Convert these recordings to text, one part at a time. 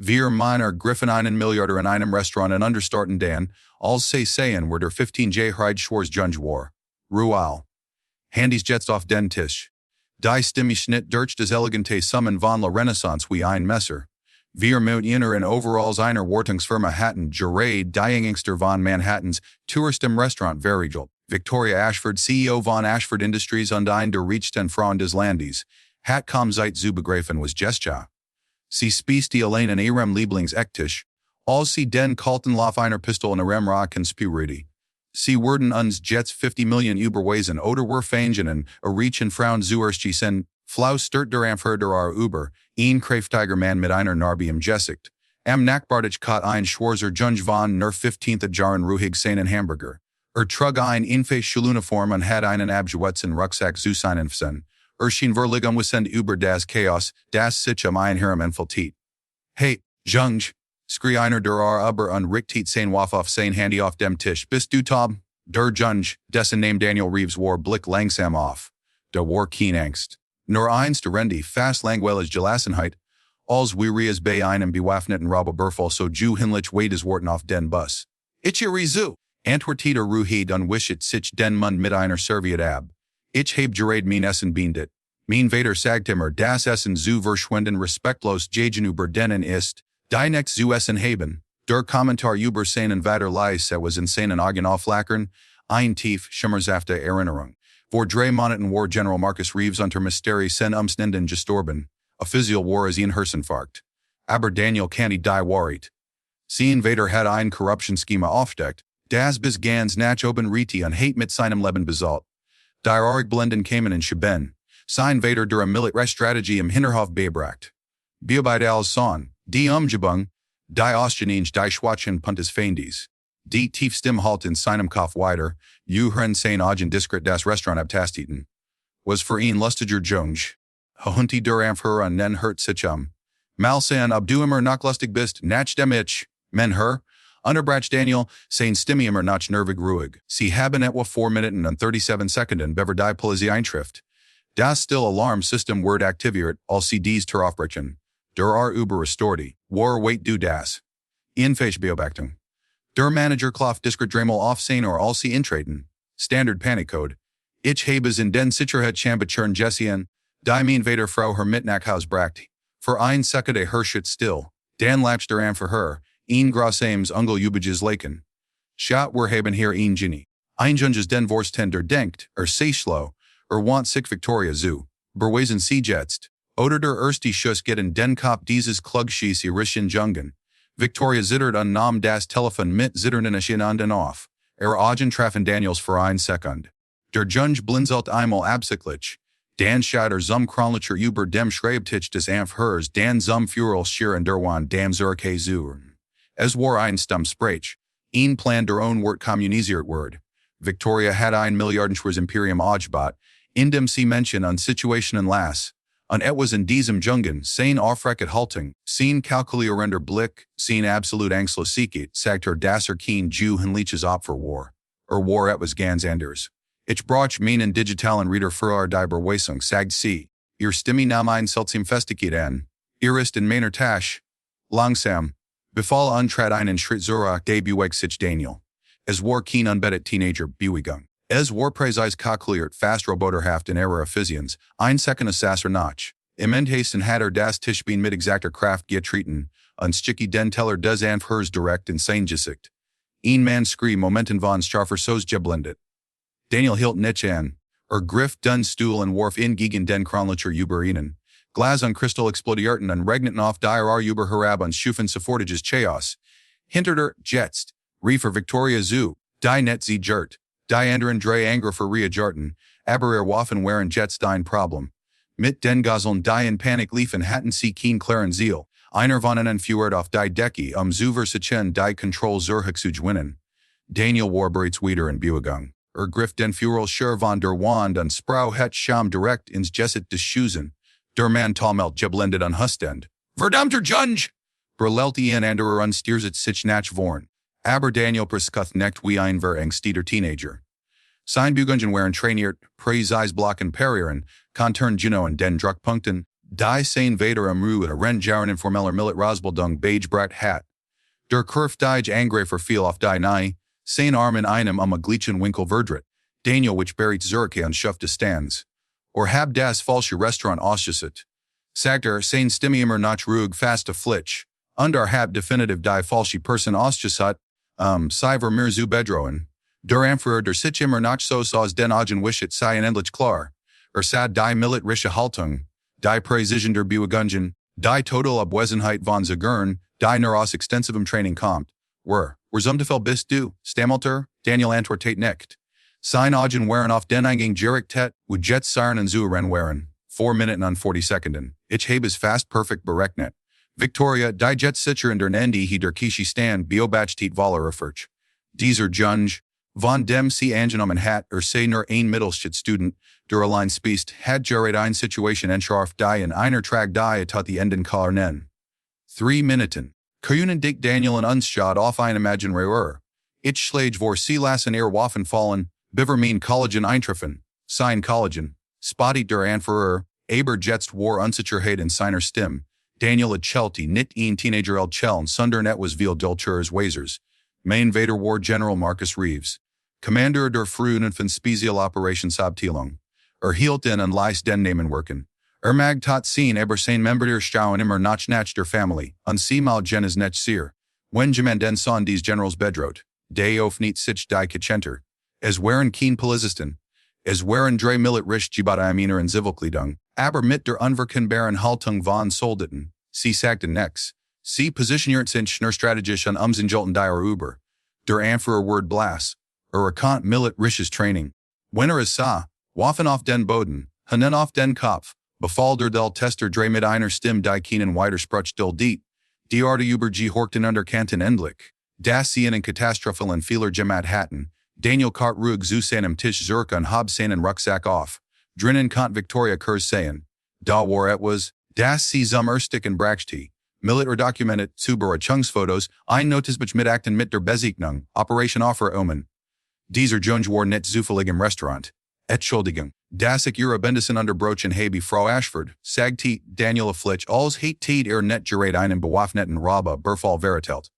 Wir miner Griffin einen Milliarder in einem Restaurant in Understarten Dan, als say sayen were der 15 Hride Schwarz Junge war. Rual. Handys jetzt auf den Tisch. Die Stimme Schnitt durch des elegante Summen von la Renaissance wie ein Messer. Wir mit inner in Overalls einer Wartungsfirma hatten Gerade die von Manhattans Tourist im Restaurant verriegelt. Victoria Ashford, CEO von Ashford Industries und ein der Reichsten Frauen des Landes, hat seit zu begreifen was Gescha. Sie spießt die allein in ihrem Lieblingsecktisch, als sie den kalten Lauf einer Pistol in ihrem Ra conspirity. Sie wurden uns Jets 50 Millionen überweisen oder were fangenen, a Reichen Frauen zuerst Flau stört der Amferder über, ein Kräftiger Mann mit einer Narbe im Gesicht. Am Nachbartich kaut ein Schwarzer Junge von ner 15th Jahren ruhig seinen Hamburger. Trug ein Infas Schuluniform und hat einen Abschwätzen Rucksack zu seinen Fsen. Schien verligum wissend über das Chaos, das sich ein Herem entfaltet. Hey, Junge, schrie einer der aber und richtet sein Waff auf sein Handy auf dem Tisch. Bist du Tom? Der Junge, dessen Name Daniel Reeves war blick langsam auf. Der war keen Angst. Nur eins der Rendi fast langweilig Gelassenheit, als weary bei einem bewaffneten Robberberfall so ju hinlich wades Worten auf den Bus. Ich Rizu, antwortete Ruhid unwischet sich den Mund mit einer Serviet ab. Ich habe gerade mein Essen beendet. Mein Vater sagt immer, das Essen zu verschwenden respektlos gegenüber denen ist, die nichts zu essen haben. Der Kommentar über seinen Vater leise was in seinen Augen auflackern, ein tief schimmerzhafte Erinnerung. Vor 3 Monaten war General Marcus Reeves unter Mysteri sen umständen gestorben, offiziell war es ein Herzinfarkt. Aber Daniel Canty die Wahrheit. Sein Vater hat ein Korruptionsschema aufdeckt, das bis ganz nach oben Riti und hate mit seinem Leben besalt. Die Blenden kamen in Scheben, sein Vater der military Strategie im Hinterhof bebracht. Biobeit als Son, die Umgebung, die Ostjanins die Schwachchen Puntes Feindes. Die Tiefstimme halt in seinem Kopf weiter, hören sein Augen diskret das Restaurant abtasteten. Was für ihn lustiger Junge. Hunti der Amfer und nen hört sich Mal sein ob du immer noch lustig bist, nach dem ich, men her, Unterbrach Daniel, sein Stimme immer noch nervig ruhig. Sie haben etwa 4 Minuten und 37 Sekunden bever die Polizei eintrifft. Das Still-Alarm-System wird aktiviert, als sie dies aufbrechen. Der über restorti, war wait du das. Infas Beobachtung. Der Manager klopft diskret dreimal auf sein or als sie intreten. Standard Panikcode. Ich habe in den Sicherheit Chambachern Jessien, die mein Vater Frau her Mitnackhaus bracht. Für ein Sekunde herrscht still. Dan latcht der Am für her. Een grossames ungel ubages laken. Schot wir haben hier een genie. Ein Junges den Vorstender denkt, Seichlo, want sich Victoria zu. Berweisen sie jetzt. Oder der erste Schuss getten den Kopf dieses Klugschieß irischen Jungen. Victoria zittert und nahm das Telefon mit zitternden Aschen an den auf. Augen trafen Daniels für ein Sekund. Der Junge blinzelt einmal absichtlich. Dan schaut zum Kronlicher über dem Schreibtisch des Amphers Dan zum Führel schieren derwan dam Zurke zuren. Es war ein Sprech. Ein Plan der Wort kommuniziert word. Victoria hat ein Milliardenschweres Imperium aufgebaut, in dem sie Menschen und Situationen las. Und etwas in diesem Jungen, sein aufrecket Haltung, sein kalkulierender Blick, sein absolut Angstlosigkeit, sagt dass kein Jew hinliches Opfer war. War etwas ganz anders. Ich brauch meinen digitalen Reader für die Berweisung, sagt sie. Ihr Stimme nahm ein seltsam Festigkeit an. Ihr ist in meiner Tasche. Langsam. Befall untrat einen Schritt zurück, bewegt sich Daniel. Es war kein unbettet Teenager Bewegung. Es war präzise kalkuliert, fast roboterhaft in ihrer Effizienz, ein Second Assasser nach. Im Endhasten hat das Tischbein mit exakter Kraft getreten, und sticky den Teller des Anführers direkt in sein Gesicht. Ein Mann schrie Momenten von scharfer Sos geblendet. Daniel hielt nicht an. Griff den Stuhl und warf in gegen den Kronlicher über ihnen. Glas und Kristall explodierten und regneten auf die über herab und schufen sofortiges Chaos. Hinter der Jetzt, riefer Victoria zu, die net sie jert, die anderen drei Angreifer reagerten, aber waffen waren jetzt ein Problem. Mit den Gazzeln die in Panik liefen hatten sie kein klaren Ziel, einer von ihnen fuhrt auf die Decke zu versichern die Kontrolle zurück zu gewinnen. Daniel war bereits wieder in Bewegung. Griff den Führer schur von der Wand und sprau het Scham direkt ins Gesicht des Schusen. Der Mann taumelt geblendet und hustend. Verdammter Junge! Brüllt ihn anderer und stiert sich nach vorn. Aber Daniel preskuth nicht wie ein verängsteter Teenager. Sein Bugungen waren trainiert, präzise blocken parieren, Konturen genau in den Druckpunkten, Die sein Vader amru a ren jaren informeller millet Rosbildung beige brat hat. Der Kurf die Angreifer viel auf die Nai, sein Armen einem a glichen Winkel verdrit, Daniel which buried Zurich an Schufte stands. Or hab das falsche Restaurant ausgeset. Sagter sein Stimmiumer nach Rug fast a flitch. Undar hab definitive die falsche Person ausgesat, Siver mir zu bedrohen. Der Emperor der Sichimmer nach so saws den Agen wishet sein endlich klar. Sad die Millet rische Haltung. Die Präzision der Buegungen, die Total Abwesenheit von Zagern, die Neuros extensivem Training kommt. Were Zumtefel bist du, Stammelter, Daniel Antwortet nicht. Sein Agen waren auf den Eingang Jirik Tet, wo Jets Siren und Zuren waren. 4 Minuten und 40 Sekunden. Ich habe es fast perfekt berechnet. Victoria, die Jets sicher in der Nendi he der Kishi stand Biobachtit Voller erfurch. Dieser Junge, von dem sie angenommen hat sei nur ein Mittelschit Student, der allein spiest, hat gerät ein Situation entscharft die in einer Trag die tot die Enden Karnen. 3 Minuten. Kunen dick Daniel und Unschad auf ein Imaginary. Ich schlage vor sie lassen Waffen fallen, Bivermean Collagen eintreffen, sein Collagen, Spotty der Anführer, aber jetzt war Unsicherheit in seiner Stimme, Daniel Chelty nicht ein Teenager Cheln sondern etwas viel Dultures Wazers, Main Vader War General Marcus Reeves, Commander der Frühen von Spezial Operationsabteilung, hielt den und leist den Namen wirken. Mag tot sehen aber sein Member der Stauen immer nach der Family, und sie mal jenes net seer, wenn jemand den son dies Generals bedroht, de auf nicht sich die Kitchenter, es waren keen Polizisten, es waren drei Millet risch Gibata in Zivilkleidung, aber mit der unverkennbaren Haltung von Soldaten, sie sagten nex, sie positioniert sich nur strategisch an umzingelten die Über, der Anführer word blass, erkannt Millet risches Training, wenn es sah, waffen auf den Boden, hanen auf den Kopf, befall der del Tester drei mit einer Stimme die Keenan weiter sprach del diet, die Arte über Horchten under Kanten endlich, das sie in Katastrophen vieler Gemat hatten, Daniel Kart Rug zu seinem Tisch Zurich und Hob seinen Rucksack auf, drinnen kont Victoria Kurs seien, da war etwas, das sie zum Ersticken brachte, Millet documentet, Zubera Chungsfotos, ein Notisbach mit Akten mit der Bezeichnung, Operation Offer Omen. Dieser Junge war nicht zufällig im Restaurant. Entschuldigung, das ich ihre Bendisen unterbrochen habe Frau Ashford, sagte Daniel Flitch, als hat net gerät einen bewaffneten Rabe Berfall veritelt.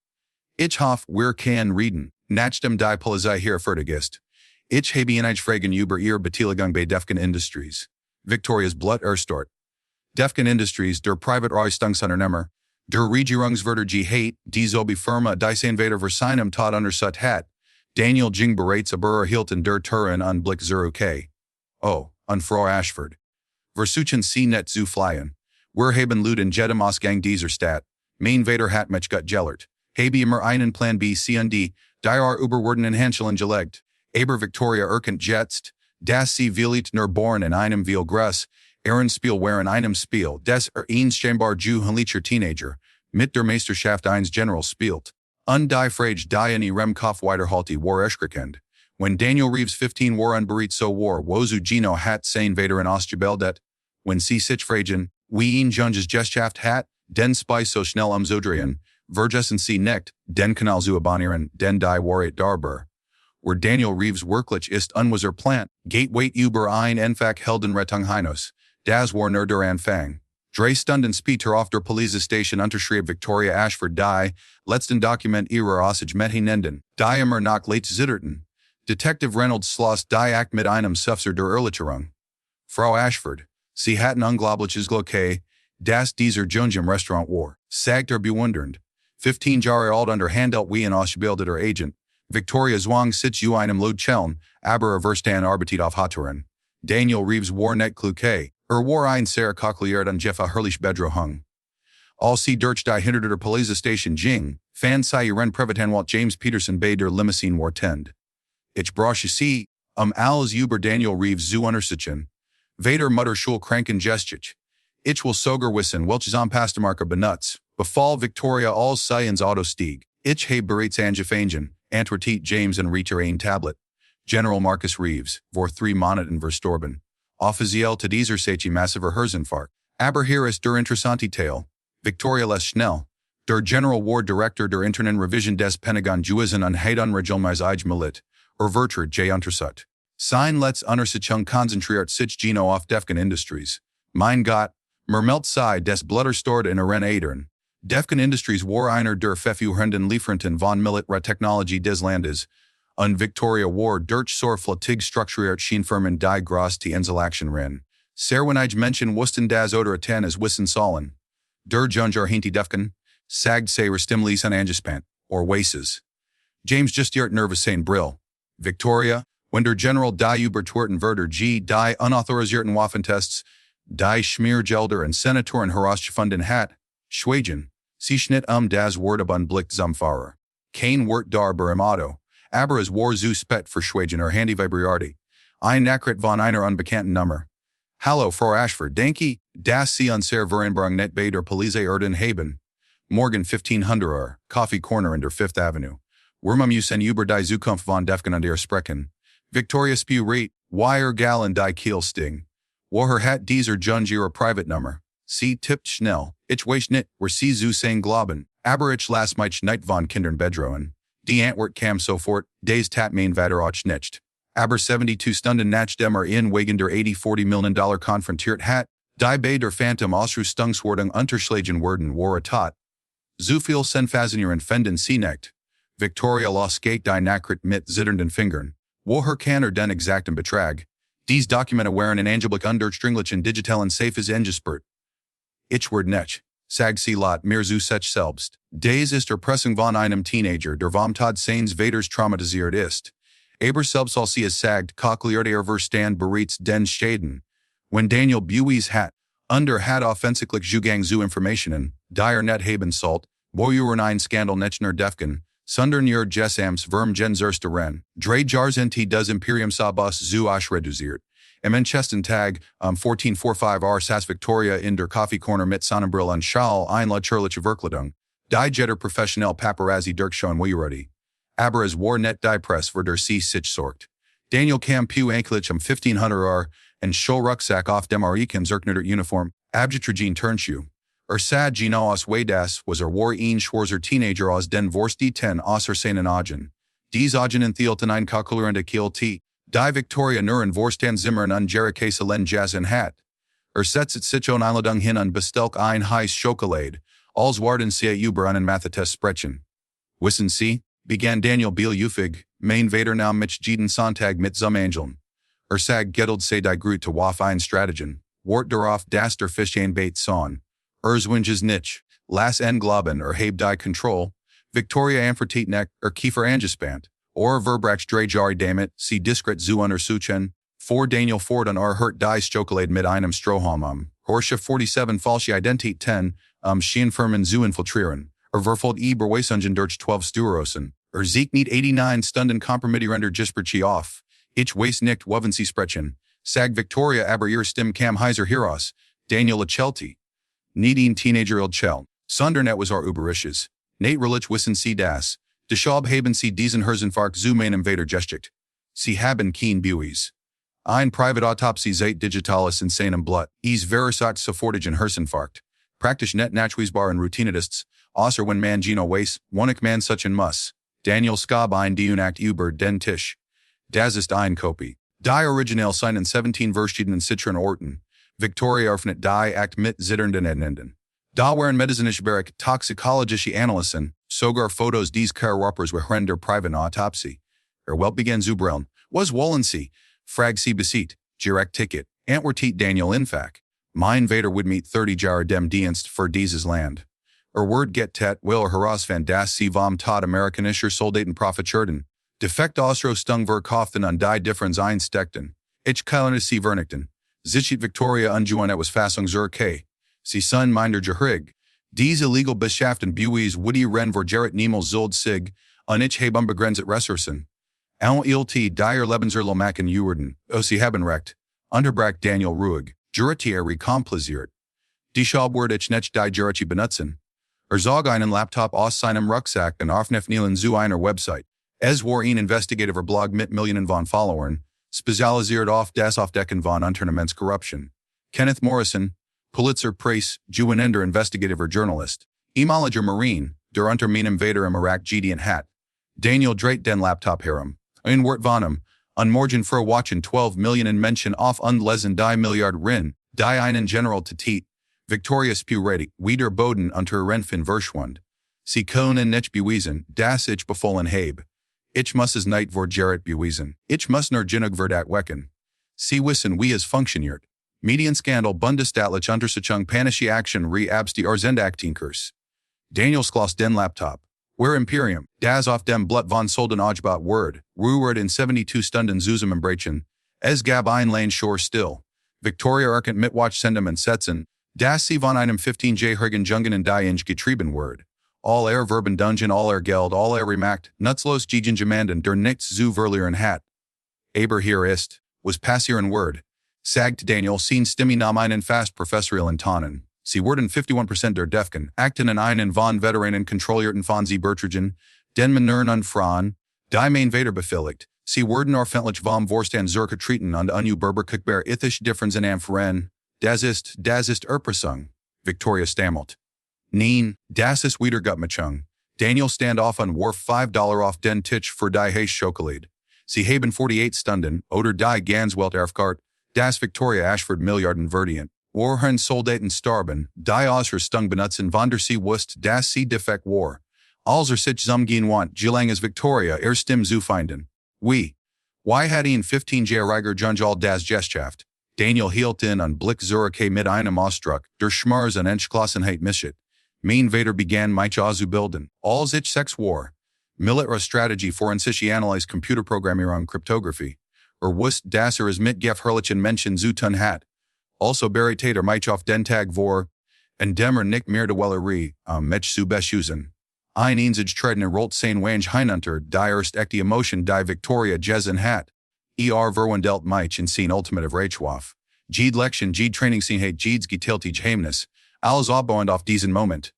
Ich hoff, wir kann reden, nach dem die Polizei hier fertig ist. Ich habe einige Fragen über ihre Beteiligung bei Defcon Industries. Victoria's Blut Erstort. Defcon Industries, der Privatrüstungsunternehmer, der Regierungswärter hat, die Zobi Firma, die sein Vater für seinem Tod untersat hat, Daniel Jing bereits aber Hilton der Turin an Blick Zuru K. Oh, an Frau Ashford. Versuchen sie net zu fliehen. Wir haben Luden jedem Ausgang dieser Stadt. Mein Vater hat mich gut gellert. Habe immer einen Plan B, C und D, die überwurden in Hanschelen gelegt. Aber Victoria erkennt jetzt, dass sie willigt nur born in einem viel Gruss, Spiel waren einem Spiel, des scheinbar jugendlicher Teenager, mit der Meisterschaft eines General spielt. Und die Frage die in ihrem Kopf weiterhalte war erschreckend. When Daniel Reeves 15 war unbereit so war, wozu Gino hat sein Vater in ausgebildet? When sie sich fragen, wie ihn Junges Geschaft hat, den Spy so schnell umzudrehen, vergessen sie nicht, den Kanal zu abonnieren, den die Wahrheit darüber. Where Daniel Reeves wirklich ist unser Plant, Gateway über ein Enfach Heldenrettung Hinaus, das war nur der Anfang. 3 Stunden später auf der Polizeistation unterschrieb Victoria Ashford die, letzten Dokument ihrer Aussage mit hinenden, die immer noch late zitterten. Detective Reynolds schloss die Akt mit einem Sufser der Erläuterung. Frau Ashford, sie hatten unglaubliches Glück, dass dieser Junge im Restaurant war, sagte bewundernd. 15 Jahre alt unterhandelt wie ein ausgebildeter Agent. Victoria zwang sich zu einem Lutscheln, aber verstan arbeitet auf Haturen. Daniel Reeves war nicht klug, war ein sehr kalkuliert und Jeff herrlich bedrohung. Als sie durch die hinter der Polizeistation ging, fan sie ihren Privatanwalt James Peterson bei der Limousine war tend. Ich brauche sie, alles über Daniel Reeves zu untersuchen. Vader Mutterschul kranken gestich. Ich will sogar wissen welches Anpassmarke benutzt, befall Victoria als sie ins Auto stieg. Ich habe bereits angefangen, antwortet James und Rita ein Tablet. General Marcus Reeves, vor 3 Monaten verstorben. Offiziell zu dieser Sache massiver Herzinfarkt. Aber hier ist der interessante Teil. Victoria les schnell. Der General War Director der internen Revision des Pentagon Juizen und hat unregelmäßig Milit, Vertreter J. Untersut. Sein Let's Untersuchung konzentriert sich Gino auf Defcon Industries. Mein Gott, Mermelt sei des Blutterstord in Aren Adern. Defken Industries war einer der verführenden Lieferanten von Militäretechnologie des Landes. Und Victoria war durch so flottig strukturiert Schienenfirmen die groß die Einzelaktion rin. Serwenige Menschen wussten das oder atan as wissen sollen. Der Junge hinti Defken, sagt se restimlis an angespannt, or wases. James justiert nervösen Brill. Victoria, wenn der General die Übertwerten Werder G. die unautorisierten Waffentests, die Schmiergelder und Senatoren herausgefunden hat, Schweigen, sie schnitt das Wort Blick zum Fahrer. Kein Wort darüber im Auto, aber es war zu spät für Schweigen Handy vibriarty. Ein Nachricht von einer unbekannten Nummer. Hallo Frau Ashford, denke, dass Sie unser Verenbarung net bei der Polizei Erden haben. Morgen 1500 Coffee Corner in der 5th Avenue. Wormam müssen über die Zukunft von Defken und der sprechen. Victoria Spew rate, wire Gallon die Kiel sting. Woher hat dieser Junge ihre Private Nummer? Sie tippt schnell, ich weiß nicht, wer sie zu sein glauben, aber ich lass mich nicht von Kindern bedrohen. Die Antwort kam sofort, des tat mein Vater auch nicht. Aber 72 Stunden nach dem in wegen der $80-40 Millionen konfrontiert hat, die bei der Phantom Ausrüstungswartung unterschlagen worden war tot. So viel Senfasinieren fenden sie nicht. Victoria los gate die Nachricht mit zitternden Fingern. Woher kann den exakten Betrag? Dies Dokumente waren in angeblich unterstringlichen digitalen Safes engespert. Ich werde nicht, sagt sie laut mir zu sich selbst. Des ist Erpressung von einem Teenager, der vom Tod seines Vaters traumatisiert ist. Aber selbst als sie es sagt, kalkuliert verstand bereits den Schäden. Wenn Daniel Buis hat, hat offensichtlich Zugang zu Informationen, die net haben sollt, wojuren ein Skandal nechner Defken, sondern ihr Gesams Verm gens erste Ren, drei Jahrzehnte des Imperium Sabas zu reduziert. Im Manchesten Tag, 1445 saß Victoria in der Coffee Corner mit Sonnenbrill und Schal ein natürliche Verkleidung, die Jetter professionell Paparazzi Dirkschon Weyurodi. Aber es war net die Press für der sie sich sorgt. Daniel kam pu anklich 1500 und schol Rucksack auf dem Arikens Erkner Uniform, Abgetragen Turnschuh. Sad Gino aus Wedas was war ein schwarzer Teenager aus den Vorsti 10 aus seinen Augen. Dies Augen enthielten ein kalkulierende Kiel die Victoria nur in Vorstand Zimmern und Jerikäse Jazz hat. Setzet sich on Einladung hin und bestellt ein heiß Schokolade, als warten sie über einen Mathetest sprechen. Wissen Sie, begann Daniel Biel-Ufig, mein Vater nahm mich jeden Sonntag mit zum Angeln. Sag gettelt se die Grut to waf ein Strategen, wart darauf das der Fisch ein Bait son. Zwinges nich, las en glauben heb die Control, Victoria Amfertietnek Kiefer angespannt, Verbrach Drejari damit, sie diskret zu untersuchen, for Daniel Ford und hurt die Schokolade mit einem Strohhalm Horsche 47 falsche Identität 10, Schienenfirmen zu infiltrieren, verfolgt Berweisungen durch 12 Sturosen, Sieg nicht 89 Stunden kompromittierender Gisperchi auf, ich weiß nicht woven sie sprechen, sag Victoria aber ihr Stimme kam heiser heraus, Daniel Achelti. Nicht ein Teenager Ilchel, sondern etwas Überisches. Nate Relich wissen sie das. Deshalb haben sie diesen Herzinfarkt zu meinem Vater gestickt. Sie haben kein Buis. Ein Privatautopsie seit digitalis in seinem Blut, verursacht sofortigen Herzinfarkt. Praktisch net nachweisbar in Routinetists, außer wenn man Gino weiß, wonig man suchen muss. Daniel Skab ein Diunakt über den Tisch. Das ist ein Kopie. Die Original seinen 17 verschiedenen Citron Orten. Victoria öffnet die Act mit zitternden Enden. Da waren medizinische toxikologische Analysen, sogar Fotos des Körpers während der privaten Autopsie. Welt begann zu brillen. Was wollen Sie? Frag Sie besit, direkt Ticket, antwortet Daniel Infak. Mein Vater would meet 30 Jahre dem Dienst für dieses Land. Word get tet will herausfinden, dass Sie vom Tod amerikanischer Soldaten profitierten. Defekt Ausrüstung verkauften und die Differenz einsteckten. Ich kann Sie vernichten. Zichit Victoria unjuan etwas Fassung zur K. Sie sun minder Gehrig. Dies illegal Beschäften Buis woody ren vor Niemel zold sig, und ich habe unbegrenzet Ressourcen. Ilt dire Lebenser Lomaken Uerden, sie haben recht. Unterbrach Daniel Ruhig, Juratier recomplaisiert. Die Schabword ich nicht die Jurachi benutzen. Zog einen Laptop aus seinem Rucksack und aufnefnielen zu einer Website. Es war ein investigativer Blog mit Millionen von Followern, spezialisiert auf das Aufdecken von Unternehmenskorruption. Kenneth Morrison, Pulitzer Prize, Juwenender investigativer Journalist. Ehemaliger Marine, der unter meinem Vater im Iraq Gideon hat. Daniel dreht den Laptop herum. Ein Wort von ihm. An morgen watchen 12 Millionen Menschen auf und lesen die Milliard Rin, die einen General Tatit. Victoria spew ready, wieder Boden unter Renfin Verschwund. Sie können nicht bewiesen, dass ich befohlen habe. Ich muss es nicht vor Gerrit bewiesen. Ich muss nur genug verdat wecken. Sie wissen wie es funktioniert. Medienskandal bundestatlich Untersuchung panische Action re abst die Arzendaktinkurs. Daniel schloss den Laptop. Where Imperium, das auf dem Blut von Solden Ojbot Word, Ruword in 72 Stunden Zusammenbrechen, es gab ein Lane Shore still. Victoria erkennt Mitwatch Sendem und Setzen, das sie von einem 15-jährigen Jungen die Inge getrieben Word. All Verben Dungeon, all Geld, all Remacht, Nutzlos gegen Gemanden der nichts zu verlieren hat. Aber hier ist, was passieren Word. Sagt Daniel seen Stimme nam einen fast professorialen Tonnen. Sie wurden 51% der Defken, Akten in einen von Veteranen kontrollierten von sie Bertragen, den Manern und Frauen, die main Vader befehligt. Sie wurden orfentlich vom Vorstand Zürcher treten und unüberbrückbar ithisch Differenzen am Verein. Das ist Erpressung. Victoria stammelt. Nein, das ist Wiedergutmachung. Daniel stand off und warf $5 auf den Tisch für die heiße Schokolade. Sie haben 48 Stunden, oder die Ganswelt Erfgart, das Victoria Ashford Milliarden verdient. Warhen Soldaten starben, die Ausser Stung benutzen von der sie wusst, dass sie defekt war. Als sich zumgehen want, gelanges Victoria Stim zu finden. Wie hat ihn 15-jähriger Junge all das Geschaft? Daniel hielt in und Blick Zürich mit einem Ausdruck, der Schmerz und Entschlossenheit mischet. Mein Vater begann mich auszubilden, als ich 6 war. Military Strategy Forensische Analyse Computerprogrammierung Cryptography. Wusst dass es mit gefährlichen Menschen zu tun hat. Also Baritater mich auf den Tag vor, und demmer nicht mehr de Wellerie, mich zu beschusen. Ein einzig Treden rollt sein Wange hinunter, die erst echte Emotion die Victoria Jessen hat. Verwandelt mich in sein ultimative Reichwaf. Jede Lection, jede Trainingseinheit, jedes getiltige Heimnis, alles aufbauend auf diesen Moment.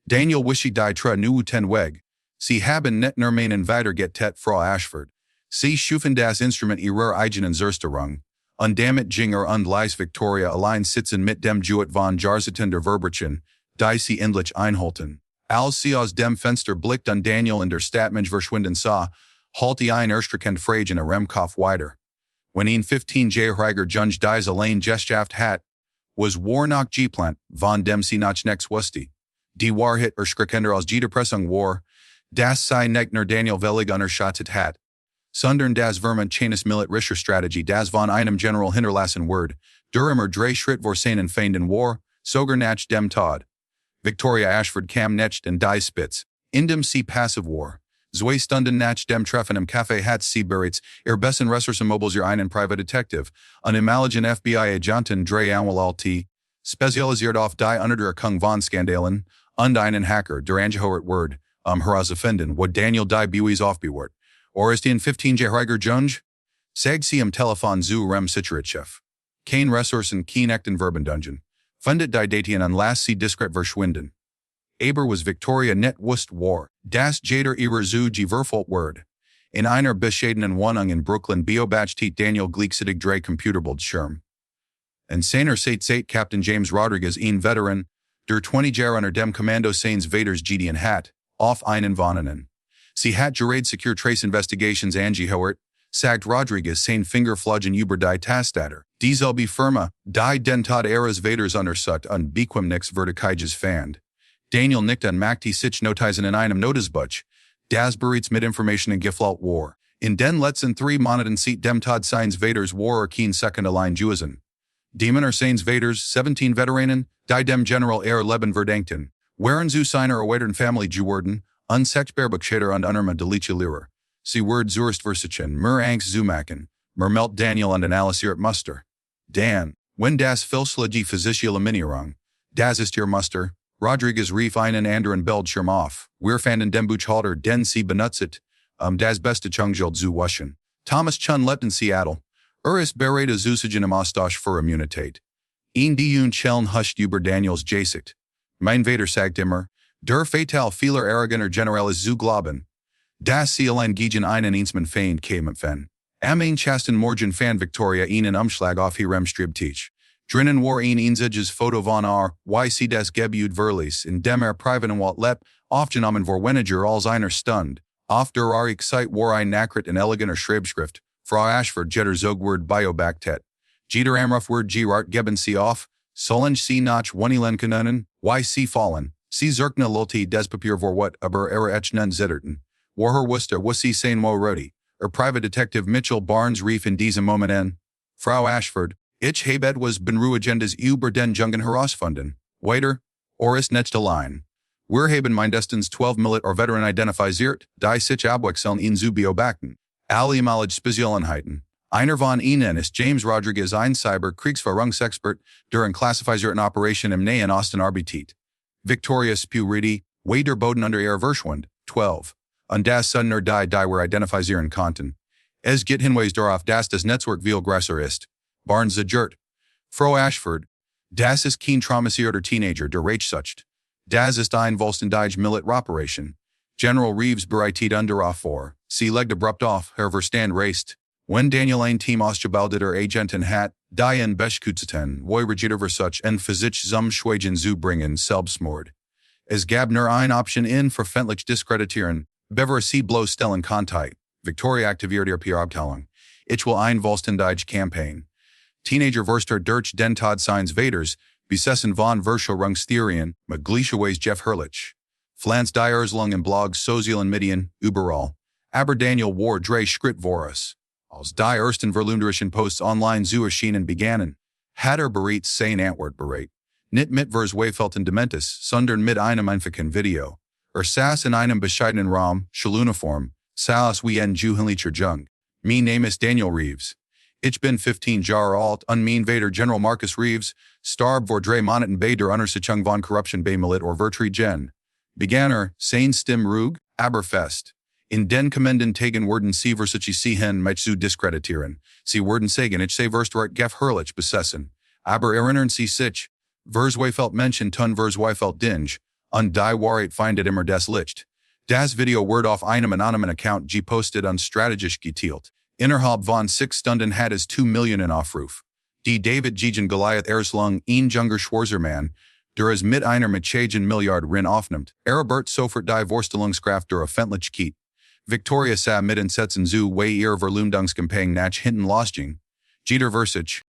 Daniel wischi die tra nu ten Weg. Sie haben nicht nur meinen weitergetet Frau Ashford. Sie schufen das Instrument ihrer eigenen Zerstörung. Und damit Jinger und Leis Victoria allein sitzen mit dem Jewett von Jarzeten der Verbrechen, die sie endlich einholten. Als sie aus dem Fenster blickt und Daniel in der Stadtmensch verschwinden sah, halte ein erstreckend Fragen Remkopf weiter. Wenn ihn 15-jähriger Junge dies allein geschaft hat, was war noch geplant, von dem sie noch nichts wusste. Die Wahrheit erschreckender als jede Pressung war, dass sie nicht nur Daniel völlig unterschätzt hat. Sondern das Vermin Chanis Militarischer Strategie das von einem General hinterlassen Word, der immer 3 Schritt vor seinen Feinden war, sogar nach dem Tod. Victoria Ashford kam nicht in die Spitz, in dem sie passiv war. 2 Stunden nach dem Treffen im Café hat sie bereits besten Ressourcen mobiles einen Private Detective, und imaligen FBI-Agenten 3 Anwalt, spezialisiert auf die Unterdrückung von Skandalen, und einen Hacker, der angehört Word, herausfinden, wo Daniel die Buis aufbewahrt. Ist ihn 15-jähriger Junge? Sagt sie am Telefon zu rem Sicherheitschef. Kein Ressourcen, kein echten Verbindungen. Findet die Daten und lass sie diskret verschwinden. Aber was Victoria net wusst war, das Jader ihrer zu verfolgt Word. In einer bescheidenen Wohnung in Brooklyn beobachtet Daniel gleichzeitig 3 Computerbildschirm. In seiner Zeit Captain James Rodriguez ein Veteran, der 20 Jahre unter dem Kommando seines Vaters Gideon hat, auf einen Wohnungen. Sie hat gerade Secure Trace Investigations angehört, sagt Rodriguez sein Fingerflaggen über die Tastater. Dieselbe Firma, die den Tod ihres Vaters untersucht und bequemnix Verticages fand. Daniel nickt und machte sich Notizen in einem Notizbuch, das bereits mit Informationen geflaut war. In den letzten 3 Monaten sieht dem Tod seines Vaters war kein Second allein gewesen. Demon seines Vaters 17 Veteranen, die dem General Leben verdankten, waren zu seiner erweiterten Familie geworden, unsechtbarbarer und unermüdlicher Lehrer. Sie Word zurst versichen, Angst zu machen, melt Daniel und analysiert Muster. Dan, wenn das Filslage physische Minierung, das ist ihr Muster, Rodriguez rief einen anderen Bildschirm auf, wir fanden den Buchhalter, den sie benutzet, das beste Chungjild zu waschen. Thomas Chun lebt in Seattle, ist bereit Zusagen im Austausch für Immunität. In die Chellen huscht über Daniels Jasicht. Mein Vater sagt immer, der fatal Fehler arroganter General ist zu glauben, dass sie allein gegen einen Einsmann fein kämpfen. Am chasten Morgen fan Victoria einen Umschlag auf ihrem Schreibtisch. Drinnen war ein einziges Foto von sie des Gebäude verließ, in dem privaten Wort aufgenommen vor weniger als einer Stunde. Auf der Zeit war ein Nachricht in eleganter Schreibschrift, Frau Ashford jetter Zogword Biobactet. Jeter Amruf Word Gerart geben sie auf, Solange C. Nach Wanilenkanen, Y. C. Fallen, C. Zerkna Lulti Despapier vor what aber era Echnen Zitterten, Warher Worcester Wussi Sain Mo Rodi, Private Detective Mitchell Barnes Reef in diesem Moment en. Frau Ashford, Ich Habed was Benru Agendas über den Jungen herausfunden, Waiter, Oris Netzte Line. Wir haben mindestens 12 Millet or Veteran identifiziert, die sich abwechseln in Zubiobachten. Alle Malage Spezialenheiten. Einer von ihnen ist James Rodriguez, ein Cyber-Kriegsführungsexpert, der klassifizierten Operation im Nahen Osten arbeitet. Victoria Spuriti, Wader Boden unter ihrer Verschwund, 12. Und das Sudner die wir identifizieren konnten. Es geht Hinweis darauf, dass das Netzwerk viel größer ist. Barnes Zagert. Frau Ashford. Das ist kein traumatisierter Teenager, der Rachsucht. Das ist ein Volstendige Millet Operation. General Reeves bereitet darauf vor, sie legt abrupt auf, Herr Verstand reist. Wenn Daniel ein Team ausgebildeter Agenten hat, die in Beschkutzeten, wo Regitter Versuch en Physik zum Schweigen zu bringen, Selbstmord. Es gab nur ein Option in verfendlich diskreditieren, bever sie bloßstellen konnte. Victoria aktiviert ihre Abteilung. Ich will ein Volstendige Campaign. Teenager Verster durch den Tod seines Vaters, besessen von Verschwörungstheorien, mit Gleichweis Jeff Herrlich. Flans die Erzlung in Blogs sozialen Medien, überall. Aber Daniel war drei Schritt voraus. Als die ersten verleumderischen Posts online zu erscheinen begannen, hat bereits sein Antwort bereit. Nicht mit Verzweifelten Dementes, sondern mit einem einfachen Video. Saß in einem bescheidenen Raum, Schuluniform, saß wie ein jugendlicher Jung. Mein Name ist Daniel Reeves. Ich bin 15 Jahre alt und mein Vater General Marcus Reeves, starb vor 3 Monaten bei der Untersuchung von Korruption bei Millet or Vertrigen. Begann sein Stimm ruhig, aber fest. In den kommenden Tagen werden sie versuchen sie hin mich zu diskreditieren. Sie werden sagen, ich sei Verstreich Jeff Herrlich besessen. Aber erinnern sie sich, Verzweifelt Menschen tun Verzweifelt Dinge, und die Wahrheit findet immer das Licht. Das Video wird auf einem anonymen Account gepostet und strategisch geteilt. Innerhalb von 6 Stunden hat es 2 Millionen Aufruf. Die David gegen Goliath Erslung ein junger Schwarzermann, der es mit einer Mitchagen Milliard aufnimmt. Bert sofort die Vorstellungskraft der öffentlich geht. Victoria sa mitten setzen zu ihrer Verleumdungskampagne nach hinten losging. Jeter Versich.